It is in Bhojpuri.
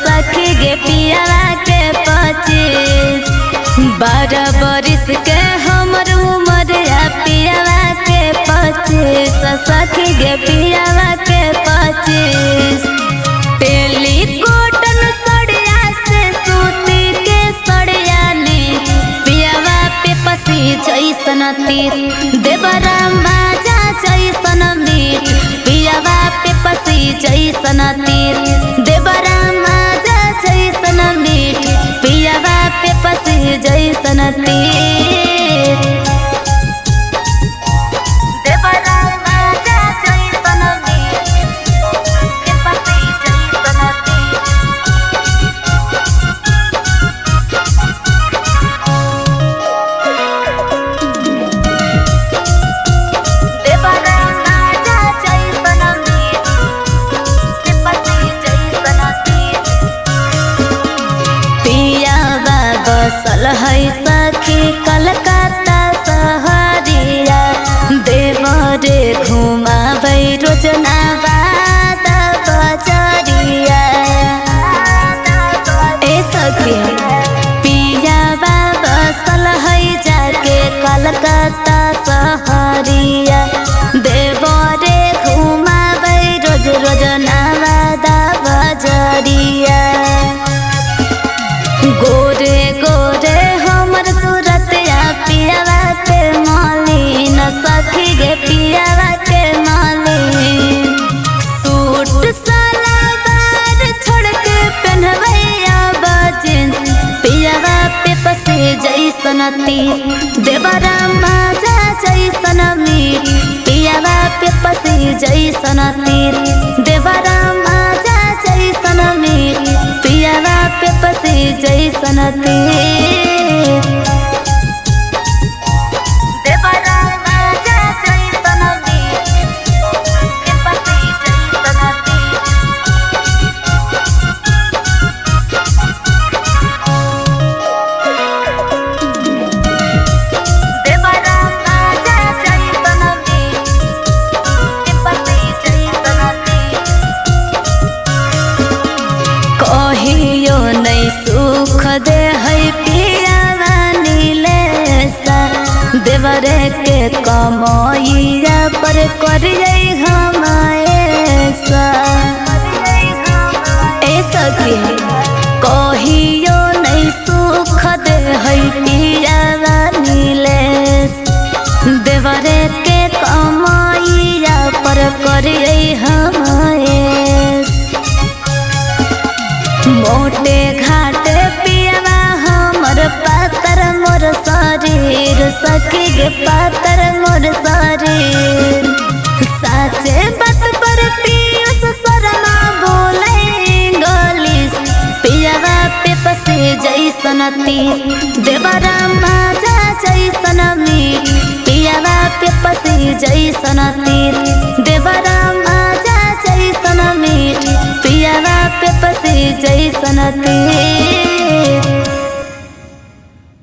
सखी गे पियावा के 25 12 बरिस के हमर उमर या पियावा के 25 सखी गे पियावा के 25 टेलीकोटन सड़िया से सूती के सड़िया ने पियावा पे पसी जैसन तीर देवरा माजा जैसन मीठ पियावा पे पसी जैसन तीर देवरा माजा जैसन मीठ पियावा पे पसी जैसन तीर देवरा माजा जैसन मीठ पे पसी जैसन तीर देवरा माजा जैसन मीठ पे पसी जैसन तीर पियावा बसल है सखी कलकत्ता सहरिया देवरे घुमाबै रोजना बाद बजरिया ए सखी पियावा बसल है जाके कलकत्ता सहरिया देवरे घुमाबै रोज रोजना बाद बजरिया गोरे गोरे हमर सूरत या पियावा के मालिन सखी गे पियावा के मालिन सूट सलवार छोड़ के पहनवैया जींस पियावा पे पसे जैसन तीर देवरा माजा जैसन मीठ पियावा पे पसे जैसन तीर देवरा माजा जैसन मीठ पियावा पे पसे जैसन तीर देवरा माजा जैसन मीठ पे पसे जैसन तीर देवरा माजा जैसन मीठ पे पसे जैसन तीर कहियो नहीं सुख दे है पियावा नीलेसा देवरे के कमैया पर करियै हमाएसा ए सखी कहियो नहीं सुख दे है पियावा नीलेस देवरे के कमैया पर करियै हमाएस मोटे घाटे पियावा हमर पातर मोर शरीर सखी गे पातर मोर शरीर साचे बात पर पीयूष शर्मा बोले इंग्लिश पियावा पे पसे जैसन तीर